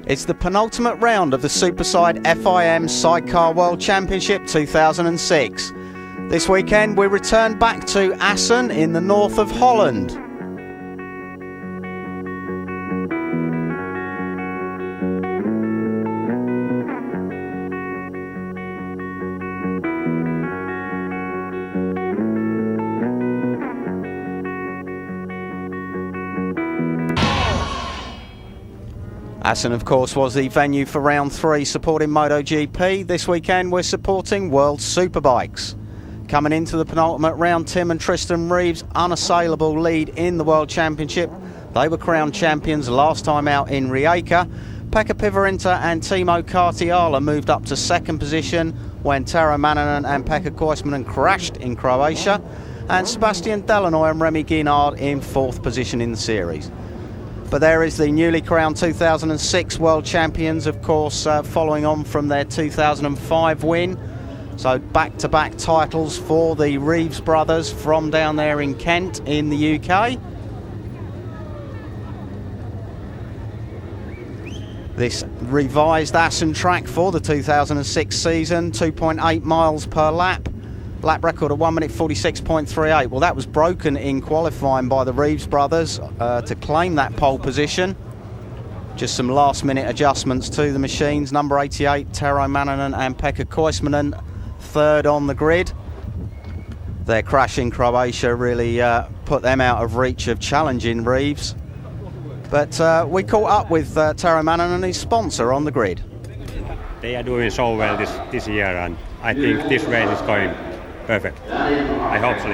It's the penultimate round of the Superside FIM Sidecar World Championship 2006. This weekend we return back to Assen in the north of Holland. Assen, of course, was the venue for round 3 supporting MotoGP. This weekend we're supporting World Superbikes. Coming into the penultimate round, Tim and Tristan Reeves' unassailable lead in the World Championship. They were crowned champions last time out in Rijeka. Pekka Pivarinta and Timo Kartiala moved up to second position when Taro Manninen and Pekka Koismanen crashed in Croatia. And Sebastian Delanoy and Remy Guinard in fourth position in the series. But there is the newly crowned 2006 World Champions, of course, following on from their 2005 win. So back-to-back titles for the Reeves brothers from down there in Kent in the UK. This revised Assen track for the 2006 season, 2.8 miles per lap. Lap record of 1 minute 46.38. Well, that was broken in qualifying by the Reeves brothers to claim that pole position. Just some last minute adjustments to the machines. Number 88, Taro Manninen and Pekka Koismanen, third on the grid. Their crash in Croatia really put them out of reach of challenging Reeves. But we caught up with Taro Manninen and his sponsor on the grid. They are doing so well this year, and I think this race is going perfect. I hope so.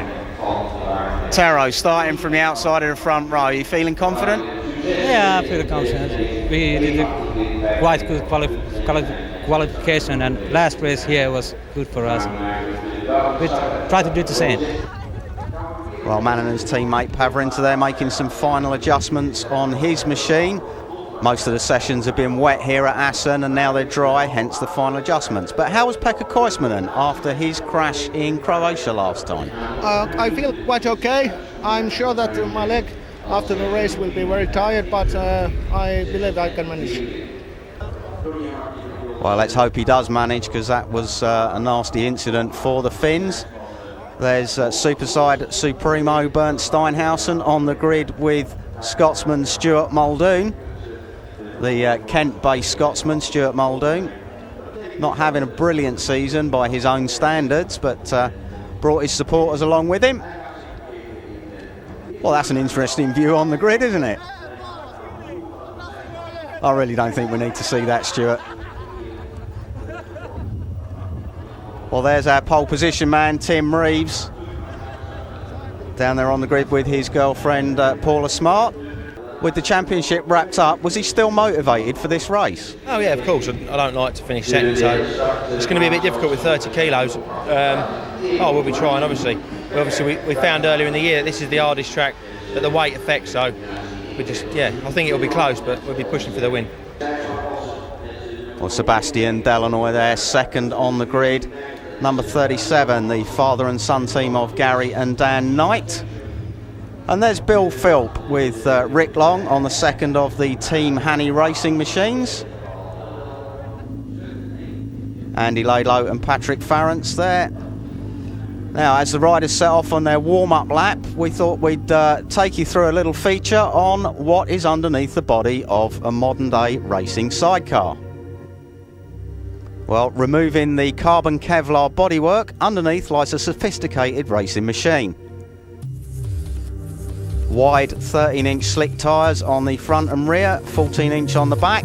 Taro, starting from the outside of the front row, are you feeling confident? Yeah, I feel confident. We did a quite good qualification, and last race here was good for us. We try to do the same. Well, Manninen's teammate Pivarinta there making some final adjustments on his machine. Most of the sessions have been wet here at Assen and now they're dry, hence the final adjustments. But how was Pekka Koismanen after his crash in Croatia last time? I feel quite okay. I'm sure that my leg after the race will be very tired, but I believe I can manage. Well, let's hope he does manage, because that was a nasty incident for the Finns. There's Superside Supremo Bernd Steinhausen on the grid with Scotsman Stuart Muldoon. The Kent-based Scotsman, Stuart Muldoon, not having a brilliant season by his own standards, but brought his supporters along with him. Well, that's an interesting view on the grid, isn't it? I really don't think we need to see that, Stuart. Well, there's our pole position man, Tim Reeves, down there on the grid with his girlfriend, Paula Smart. With the championship wrapped up, was he still motivated for this race? Oh yeah, of course. I don't like to finish second, so it's going to be a bit difficult with 30 kilos. We'll be trying, obviously. We found earlier in the year that this is the hardest track that the weight affects, so I think it'll be close, but we'll be pushing for the win. Well, Sebastian Delanoy there, second on the grid. Number 37, the father and son team of Gary and Dan Knight. And there's Bill Philp with Rick Long on the second of the Team Hanny racing machines. Andy Laidlow and Patrick Farrance there. Now, as the riders set off on their warm-up lap, we thought we'd take you through a little feature on what is underneath the body of a modern-day racing sidecar. Well, removing the carbon Kevlar bodywork, underneath lies a sophisticated racing machine. Wide 13-inch slick tyres on the front and rear, 14-inch on the back.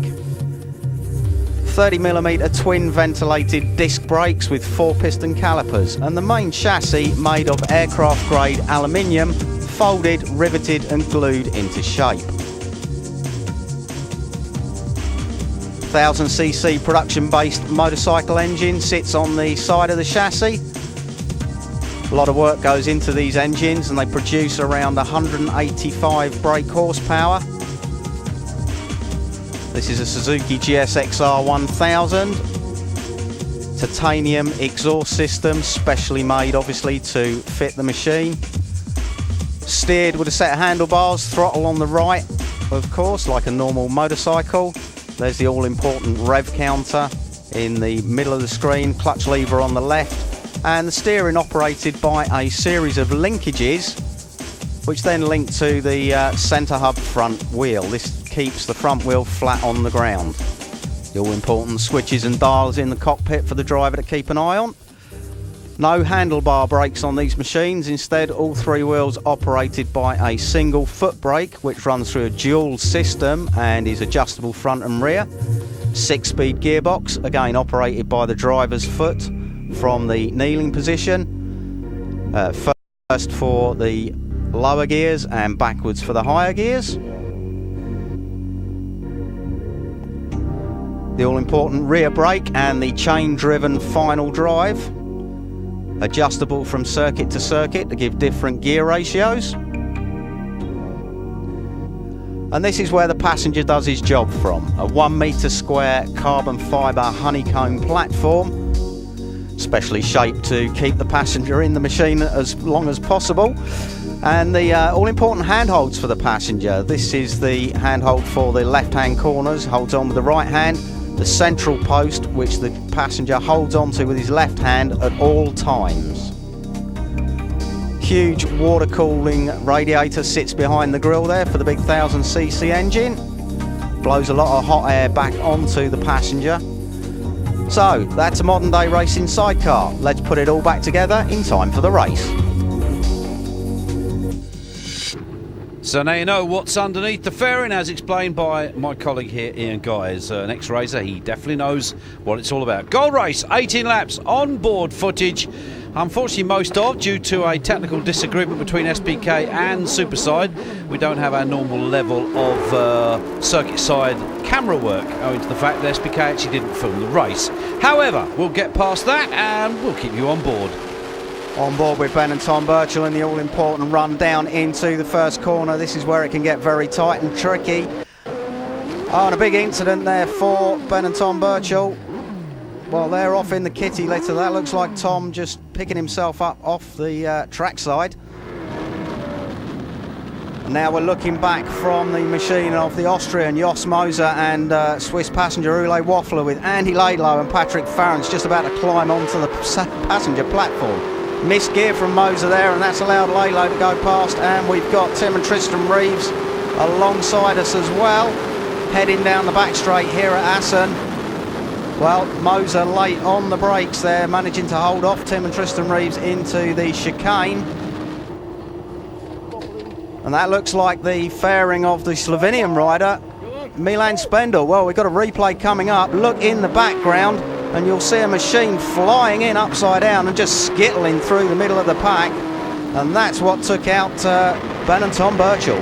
30mm twin ventilated disc brakes with 4-piston calipers, and the main chassis made of aircraft grade aluminium, folded, riveted and glued into shape. 1000cc production based motorcycle engine sits on the side of the chassis. A lot of work goes into these engines and they produce around 185 brake horsepower. This is a Suzuki GSXR 1000. Titanium exhaust system, specially made obviously to fit the machine. Steered with a set of handlebars, throttle on the right, of course, like a normal motorcycle. There's the all-important rev counter in the middle of the screen, clutch lever on the left, and the steering operated by a series of linkages which then link to the centre hub front wheel. This keeps the front wheel flat on the ground. The all-important switches and dials in the cockpit for the driver to keep an eye on. No handlebar brakes on these machines. Instead, all three wheels operated by a single foot brake, which runs through a dual system and is adjustable front and rear. 6-speed gearbox, again operated by the driver's foot from the kneeling position. First for the lower gears and backwards for the higher gears. The all-important rear brake and the chain-driven final drive. Adjustable from circuit to circuit to give different gear ratios. And this is where the passenger does his job from. A 1 metre square carbon fibre honeycomb platform, specially shaped to keep the passenger in the machine as long as possible. And the all-important handholds for the passenger. This is the handhold for the left-hand corners, holds on with the right hand. The central post, which the passenger holds onto with his left hand at all times. Huge water cooling radiator sits behind the grille there for the big 1000cc engine. Blows a lot of hot air back onto the passenger. So that's a modern day racing sidecar. Let's put it all back together in time for the race. So now you know what's underneath the fairing, as explained by my colleague here, Ian Guy. As an ex-racer, he definitely knows what it's all about. Gold race, 18 laps, on-board footage. Unfortunately, most of, due to a technical disagreement between SPK and Superside, we don't have our normal level of circuit side camera work, owing to the fact that SPK actually didn't film the race. However, we'll get past that and we'll keep you on board. On board with Ben and Tom Birchall in the all-important run down into the first corner. This is where it can get very tight and tricky. Oh, and a big incident there for Ben and Tom Birchall. Well, they're off in the kitty litter. That looks like Tom just picking himself up off the trackside. And now we're looking back from the machine of the Austrian Jos Moser and Swiss passenger Ule Waffler, with Andy Laidlow and Patrick Farrens just about to climb onto the passenger platform. Missed gear from Moser there, and that's allowed Laidlow to go past, and we've got Tim and Tristan Reeves alongside us as well, heading down the back straight here at Assen. Well, Moser late on the brakes there, managing to hold off Tim and Tristan Reeves into the chicane. And that looks like the fairing of the Slovenian rider, Milan Spendel. Well, we've got a replay coming up. Look in the background, and you'll see a machine flying in upside down and just skittling through the middle of the pack. And that's what took out Ben and Tom Birchall.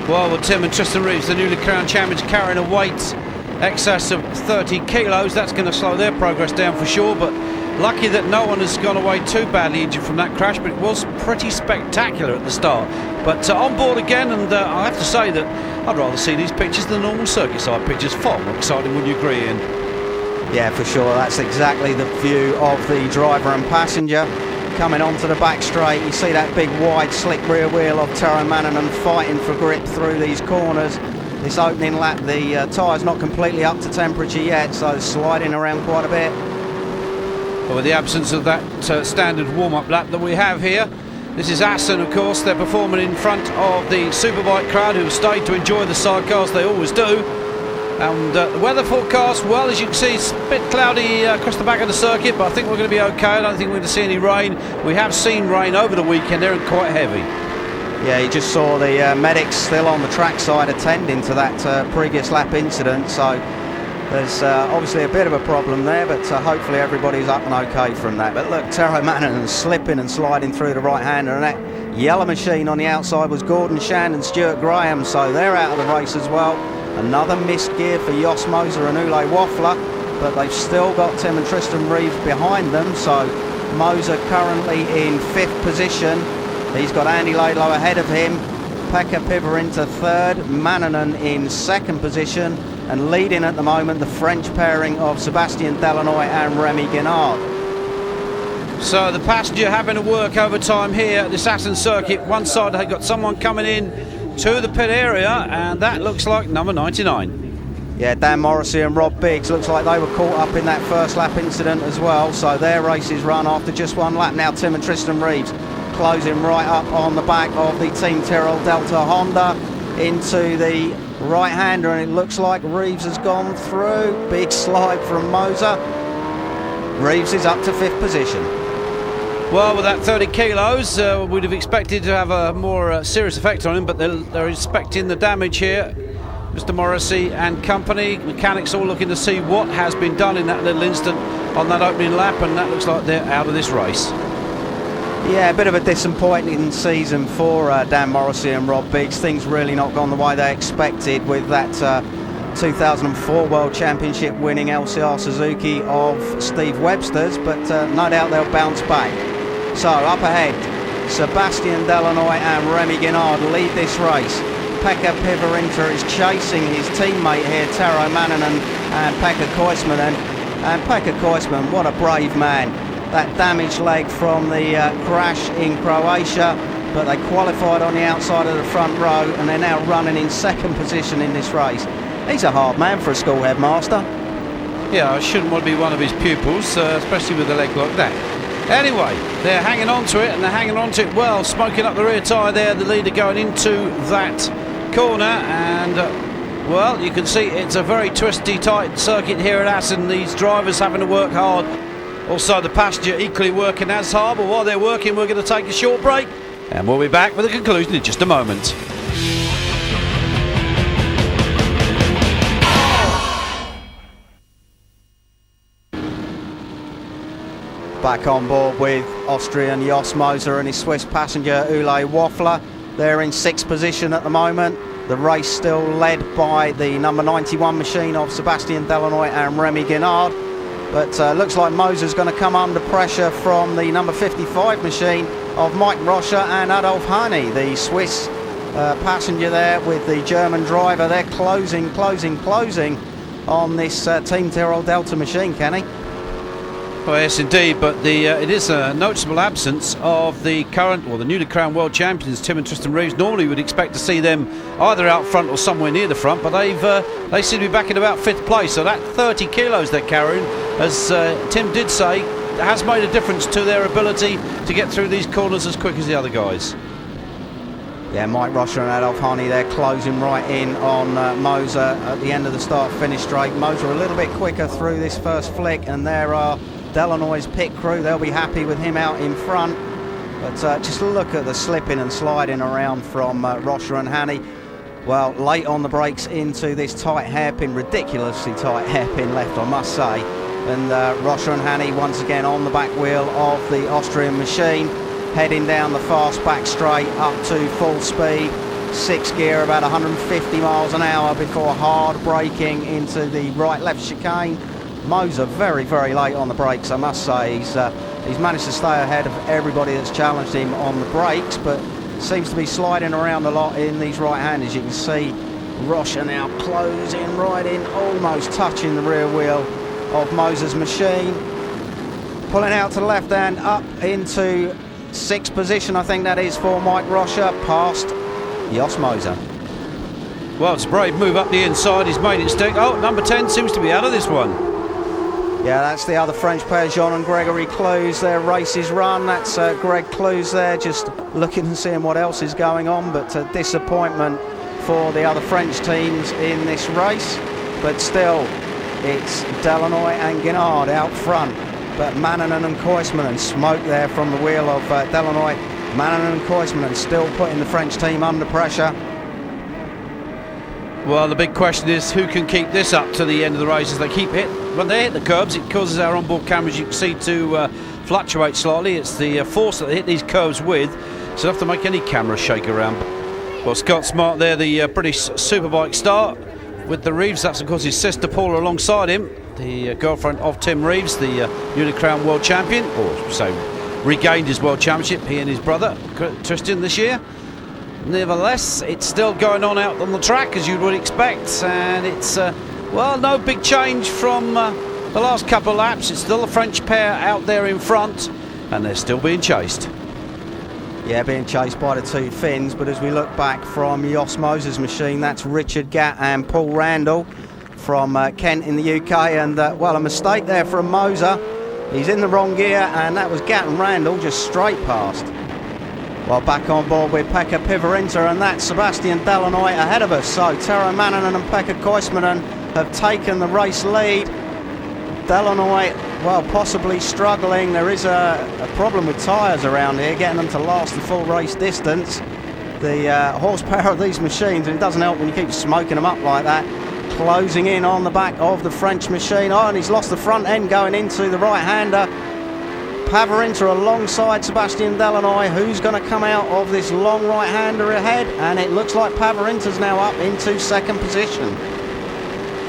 Well, Tim and Tristan Reeves, the newly crowned champions, carrying a weight excess of 30 kilos. That's going to slow their progress down for sure, but lucky that no one has gone away too badly injured from that crash, but it was pretty spectacular at the start. But on board again, and I have to say that I'd rather see these pictures than normal circuit side pictures. Far more exciting, wouldn't you agree, Ian? Yeah, for sure. That's exactly the view of the driver and passenger coming onto the back straight. You see that big wide slick rear wheel of Tero Manninen fighting for grip through these corners. This opening lap, the tyre's not completely up to temperature yet, so sliding around quite a bit. Well, with the absence of that standard warm-up lap that we have here, this is Assen, of course. They're performing in front of the Superbike crowd who have stayed to enjoy the sidecars. They always do. And the weather forecast, well, as you can see, it's a bit cloudy across the back of the circuit, but I think we're going to be okay. I don't think we're going to see any rain. We have seen rain over the weekend. They're quite heavy. Yeah, you just saw the medics still on the trackside attending to that previous lap incident, so there's obviously a bit of a problem there, but hopefully everybody's up and okay from that. But look, Tero Manninen slipping and sliding through the right-hander, and that yellow machine on the outside was Gordon Shand and Stuart Graham, so they're out of the race as well. Another missed gear for Jos Moser and Ule Waffler, but they've still got Tim and Tristan Reeves behind them, so Moser currently in 5th position. He's got Andy Laidlow ahead of him, Pekka Piver into 3rd, Manninen in 2nd position, and leading at the moment the French pairing of Sebastien Delanoy and Remy Guinard. So the passenger having to work overtime here at this Assen circuit. One side they've got someone coming in to the pit area, and that looks like number 99. Yeah, Dan Morrissey and Rob Biggs, looks like they were caught up in that first lap incident as well, so their race is run after just one lap. Now Tim and Tristan Reeves closing right up on the back of the Team Tyrrell Delta Honda into the right-hander, and it looks like Reeves has gone through. Big slide from Moser. Reeves is up to 5th position. Well, with that 30 kilos, we'd have expected to have a more serious effect on him, but they're inspecting the damage here. Mr. Morrissey and company, mechanics all looking to see what has been done in that little instant on that opening lap, and that looks like they're out of this race. Yeah, a bit of a disappointing season for Dan Morrissey and Rob Biggs. Things really not gone the way they expected with that 2004 World Championship winning LCR Suzuki of Steve Webster's, but no doubt they'll bounce back. So up ahead, Sebastian Delanoy and Remy Guinard lead this race. Pekka Pivarinta is chasing his teammate here, Taro Manninen and Pekka Koismanen. And Pekka Koismanen, what a brave man. That damaged leg from the crash in Croatia, but they qualified on the outside of the front row and they're now running in 2nd position in this race. He's a hard man for a school headmaster. Yeah, I shouldn't want to be one of his pupils, especially with a leg like that. Anyway, they're hanging on to it, and they're hanging on to it well, smoking up the rear tyre there, the leader going into that corner, and well, you can see it's a very twisty, tight circuit here at Assen. These drivers having to work hard. Also, the passenger equally working as hard, but while they're working, we're going to take a short break, and we'll be back with the conclusion in just a moment. Back on board with Austrian Jos Moser and his Swiss passenger Ule Waffler. They're in 6th position at the moment. The race still led by the number 91 machine of Sebastian Delanoy and Remy Guinard. But looks like Moser's going to come under pressure from the number 55 machine of Mike Rocher and Adolf Hani, the Swiss passenger there with the German driver. They're closing on this Team Tyrrell Delta machine, Kenny. Well, yes, indeed, but it is a noticeable absence of the current or the newly crowned world champions, Tim and Tristan Reeves. Normally, we'd expect to see them either out front or somewhere near the front, but they seem to be back in about 5th place. So that 30 kilos they're carrying, as Tim did say, has made a difference to their ability to get through these corners as quick as the other guys. Yeah, Mike Rocher and Adolf Hani, they're closing right in on Moser at the end of the start-finish straight. Moser a little bit quicker through this first flick, and there are Delanoy's pit crew. They'll be happy with him out in front. But just look at the slipping and sliding around from Rocher and Hani. Well, late on the brakes into this tight hairpin, ridiculously tight hairpin left, I must say. And Rocher and Hani once again on the back wheel of the Austrian machine, heading down the fast back straight up to full speed. 6th gear, about 150 miles an hour before hard braking into the right-left chicane. Moser very, very late on the brakes, I must say. He's managed to stay ahead of everybody that's challenged him on the brakes, but seems to be sliding around a lot in these right-handers. You can see Rocher now closing right in, almost touching the rear wheel of Moser's machine. Pulling out to the left hand, up into 6th position, I think that is, for Mike Rocher, past Jos Moser. Well, it's a brave move up the inside. He's made it stick. Oh, number 10 seems to be out of this one. Yeah, that's the other French pair, Jean and Gregory Clouse. Their race is run. That's Greg Clouse there, just looking and seeing what else is going on. But disappointment for the other French teams in this race. But still, it's Delanoy and Guinard out front. But Manninen and Koismanen smoke there from the wheel of Delanoy. Manninen and Koismanen still putting the French team under pressure. Well, the big question is who can keep this up to the end of the race as they keep when they hit the curbs. It causes our onboard cameras, you can see, to fluctuate slightly. It's the force that they hit these curves with, so they have to make any camera shake around. Well, Scott Smart there, the British Superbike star with the Reeves. That's of course his sister Paula alongside him, the girlfriend of Tim Reeves, the newly crowned world champion, or so regained his world championship, he and his brother Tristan this year. Nevertheless, it's still going on out on the track as you would expect, and it's well, no big change from the last couple of laps. It's still a French pair out there in front, and they're still being chased. Yeah, being chased by the two Finns, but as we look back from Jos Moser's machine, that's Richard Gatt and Paul Randall from Kent in the UK, and well, a mistake there from Moser. He's in the wrong gear, and that was Gatton Randall just straight past. Well, back on board with Pekka Pivarinta, and that's Sebastian Delanoy ahead of us. So Tero Manninen and Pekka Koismanen have taken the race lead. Delanoy, well, possibly struggling. There is a problem with tyres around here, getting them to last the full race distance. The horsepower of these machines, and it doesn't help when you keep smoking them up like that, closing in on the back of the French machine. Oh, and he's lost the front end going into the right-hander. Pivarinta alongside Sebastian Delanoy. Who's going to come out of this long right-hander ahead? And it looks like Pivarinta's now up into second position.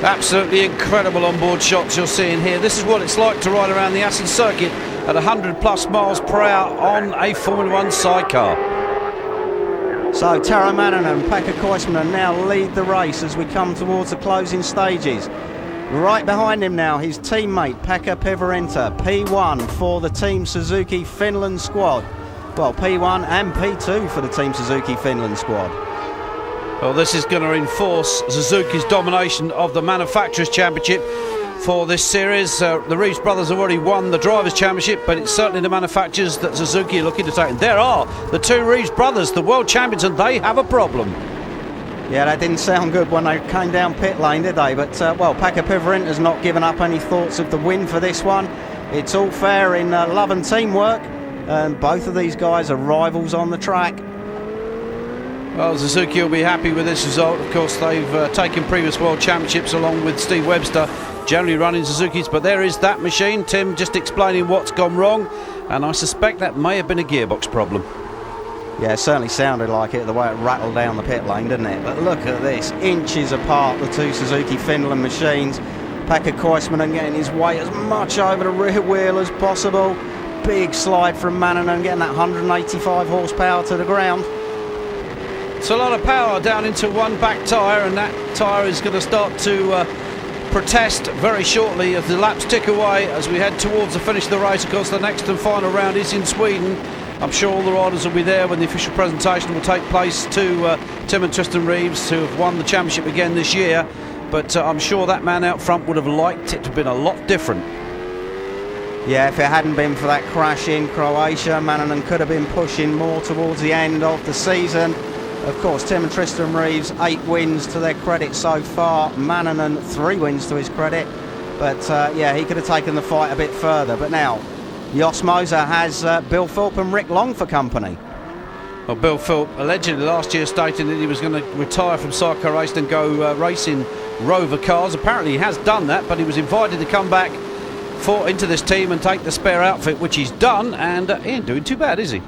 Absolutely incredible onboard shots you're seeing here. This is what it's like to ride around the Assen circuit at 100 plus miles per hour on a Formula 1 sidecar. So Tero Manninen and Pekka Koismanen now lead the race as we come towards the closing stages. Right behind him now, his teammate Pekka Pivarinta, P1 for the Team Suzuki Finland squad. Well, P1 and P2 for the Team Suzuki Finland squad. Well, this is going to enforce Suzuki's domination of the Manufacturers' Championship for this series. The Reeves brothers have already won the Drivers' Championship, but it's certainly the Manufacturers that Suzuki are looking to take. And there are the two Reeves brothers, the world champions, and they have a problem. Yeah, that didn't sound good when they came down pit lane, did they? But, well, Pekka Pivarinta's not given up any thoughts of the win for this one. It's all fair in love and teamwork, and both of these guys are rivals on the track. Well, Suzuki will be happy with this result. Of course, they've taken previous world championships along with Steve Webster, generally running Suzukis, but there is that machine. Tim just explaining what's gone wrong, and I suspect that may have been a gearbox problem. Yeah, it certainly sounded like it, the way it rattled down the pit lane, didn't it? But look at this, inches apart, the two Suzuki Finland machines. Pekka Koismanen getting his weight as much over the rear wheel as possible. Big slide from Manninen, getting that 185 horsepower to the ground. It's a lot of power down into one back tyre, and that tyre is going to start to protest very shortly as the laps tick away as we head towards the finish of the race. Of course, the next and final round is in Sweden. I'm sure all the riders will be there when the official presentation will take place to Tim and Tristan Reeves, who have won the championship again this year. But I'm sure that man out front would have liked it to have been a lot different. Yeah, if it hadn't been for that crash in Croatia, Manninen could have been pushing more towards the end of the season. Of course, Tim and Tristan Reeves, 8 wins to their credit so far. Manninen, 3 wins to his credit. But yeah, he could have taken the fight a bit further. But now, Jos Moser has Bill Philp and Rick Long for company. Well, Bill Philp allegedly last year stated that he was going to retire from sidecar racing and go racing Rover cars. Apparently he has done that, but he was invited to come back into this team and take the spare outfit, which he's done, and he ain't doing too bad, is he?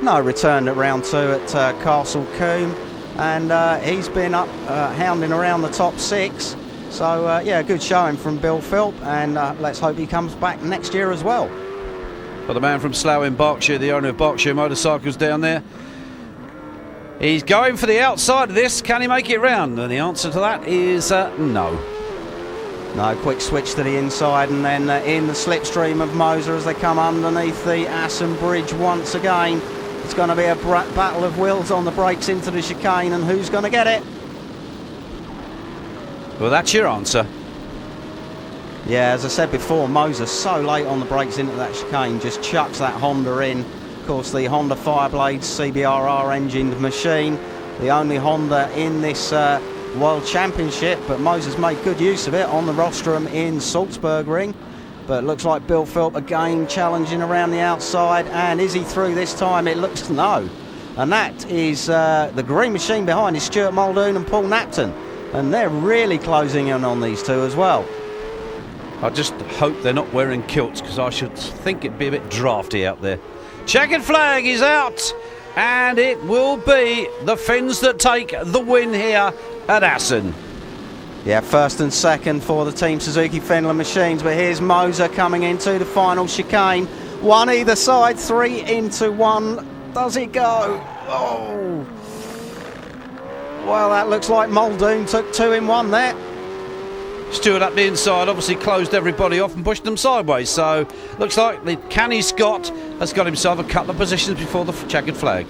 No, returned at round 2 at Castle Combe, and he's been up hounding around the top 6. So yeah, good showing from Bill Philp, and let's hope he comes back next year as well. Well, the man from Slough in Berkshire, the owner of Berkshire Motorcycles down there, he's going for the outside of this. Can he make it round? And the answer to that is no. No, quick switch to the inside, and then in the slipstream of Moser as they come underneath the Assen Bridge once again. It's going to be a battle of wills on the brakes into the chicane, and who's going to get it? Well, that's your answer. Yeah, as I said before, Moser so late on the brakes into that chicane, just chucks that Honda in. Of course, the Honda Fireblades CBRR engined machine, the only Honda in this World Championship, but Moser's made good use of it on the rostrum in Salzburg Ring. But it looks like Bill Philp again challenging around the outside, and is he through this time? It looks no. And that is the green machine behind is Stuart Muldoon and Paul Napton, and they're really closing in on these two as well. I just hope they're not wearing kilts, because I should think it'd be a bit drafty out there. Checkered flag is out, and it will be the Finns that take the win here at Assen. Yeah, first and second for the Team Suzuki Finland machines, but here's Moser coming into the final chicane. 1 either side, 3 into 1. Does it go? Oh! Well, that looks like Muldoon took 2 in 1 there. Stewart up the inside, obviously closed everybody off and pushed them sideways. So looks like the canny Scot has got himself a couple of positions before the checkered flag.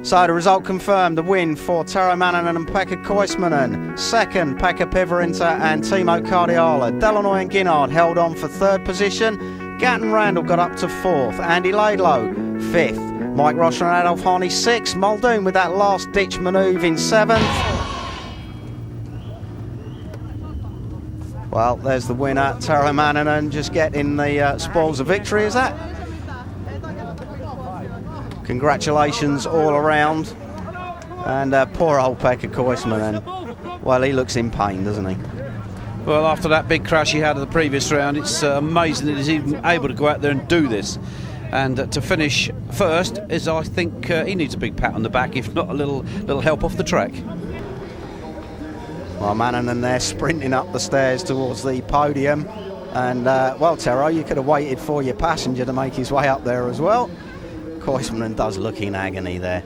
So the result confirmed, the win for Tero Manninen and Pekka Koismanen. Second, Pekka Pivarinta and Timo Kardiala. Delanoy and Ginnard held on for third position. Gatton Randall got up to fourth. Andy Laidlow, fifth. Mike Rossler and Adolf Harney, sixth. Muldoon with that last ditch manoeuvre in seventh. Well, there's the winner, Tero Manninen, just getting the spoils of victory, is that? Congratulations all around. And poor old Pekka Koismanen, well, he looks in pain, doesn't he? Well, after that big crash he had in the previous round, it's amazing that he's even able to go out there and do this. And to finish first is, I think, he needs a big pat on the back, if not a little help off the track. Well, Manninen there sprinting up the stairs towards the podium. And, well, Tero, you could have waited for your passenger to make his way up there as well. Koismanen does look in agony there.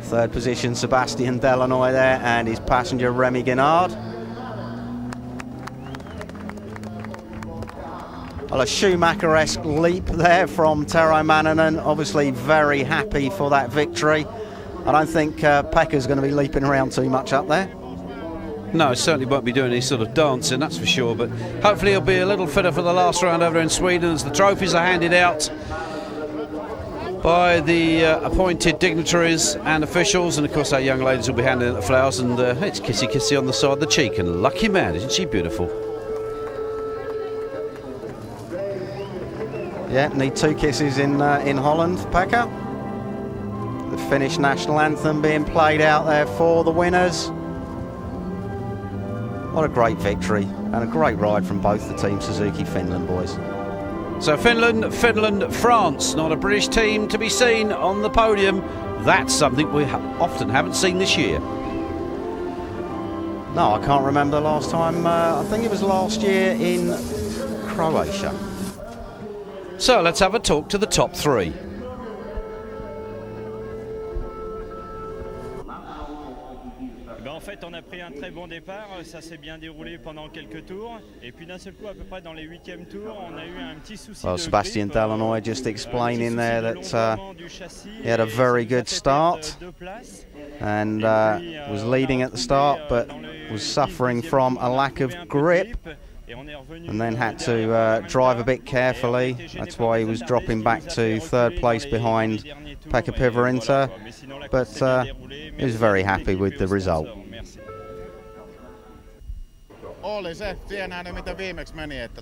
Third position, Sebastian Delanoy there, and his passenger, Remy Guinard. Well, a Schumacher-esque leap there from Tero Manninen. Obviously very happy for that victory. I don't think Pekka's going to be leaping around too much up there. No, certainly won't be doing any sort of dancing, that's for sure, but hopefully he'll be a little fitter for the last round over in Sweden as the trophies are handed out by the appointed dignitaries and officials, and of course our young ladies will be handing out the flowers, and it's kissy kissy on the side of the cheek, and lucky man, isn't she beautiful? Yeah, need 2 kisses in Holland, Pekka. The Finnish national anthem being played out there for the winners. What a great victory and a great ride from both the Team Suzuki Finland boys. So Finland, France, not a British team to be seen on the podium. That's something we often haven't seen this year. No, I can't remember the last time. I think it was last year in Croatia. So let's have a talk to the top 3. En fait, on a pris un très bon départ, ça s'est bien déroulé pendant quelques tours, et puis d'un seul coup, à peu près dans les 8e tours, on a eu un petit souci. Well, Sebastian Delanoy just explaining there that he had a very good start and was leading at the start, but was suffering from a lack of grip, and then had to drive a bit carefully. That's why he was dropping back to third place behind Pekka Pivarinta, but he was very happy with the result. Oli se, siihen nähden mitä viimeksi meni, että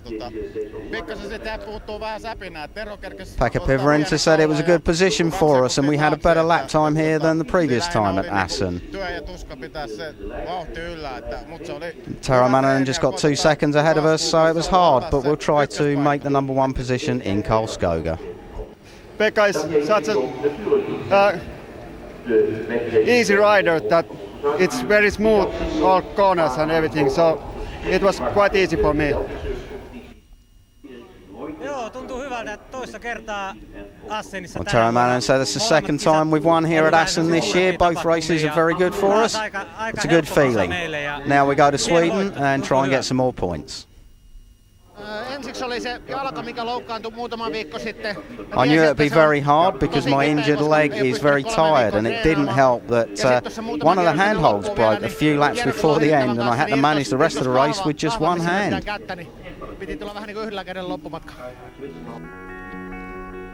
pikkasen sitä puuttuu vähän säpinää. Tero kerkesi. Pekka Pivarinta said it was a good position for us and we had a better lap time here than the previous time at Assen. Työ ja tuska pitää se vauhti yllä, että mut se oli. Tero Manninen just got 2 seconds ahead of us, so it was hard, but we'll try to make the number 1 position in Karlskoga. Pekka is such a easy rider that it's very smooth, all corners and everything, so it was quite easy for me. Joo, tuntuu hyvältä, että toista kertaa Assenissa. Well, Tero Manninen said it's the second time we've won here at Assen this year. Both races are very good for us. It's a good feeling. Now we go to Sweden and try and get some more points. Ensiksi oli se jalka, mikä loukkaantui muutama viikko sitten. I knew it'd be very hard because my injured leg is very tired, and it didn't help that one of the handholds broke a few laps before the end, and I had to manage the rest of the race with just one hand.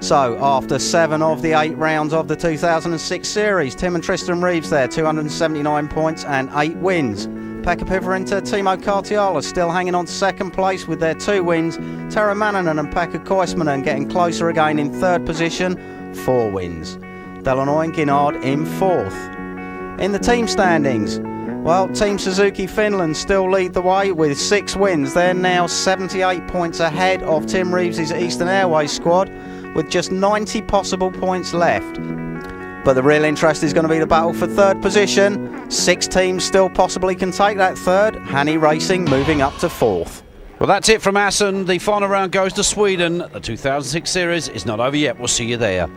So after 7 of the 8 rounds of the 2006 series, Tim and Tristan Reeves there, 279 points and 8 wins. Pekka Pivarinta, Timo Kardiala still hanging on to second place with their 2 wins. Tero Manninen and Pekka Koismanen getting closer again in third position, 4 wins. Delanoy and Guinard in 4th. In the team standings, well, Team Suzuki Finland still lead the way with 6 wins. They're now 78 points ahead of Tim Reeves' Eastern Airways squad with just 90 possible points left. But the real interest is going to be the battle for third position. 6 teams still possibly can take that third. Hanny Racing moving up to 4th. Well, that's it from Assen. The final round goes to Sweden. The 2006 series is not over yet. We'll see you there.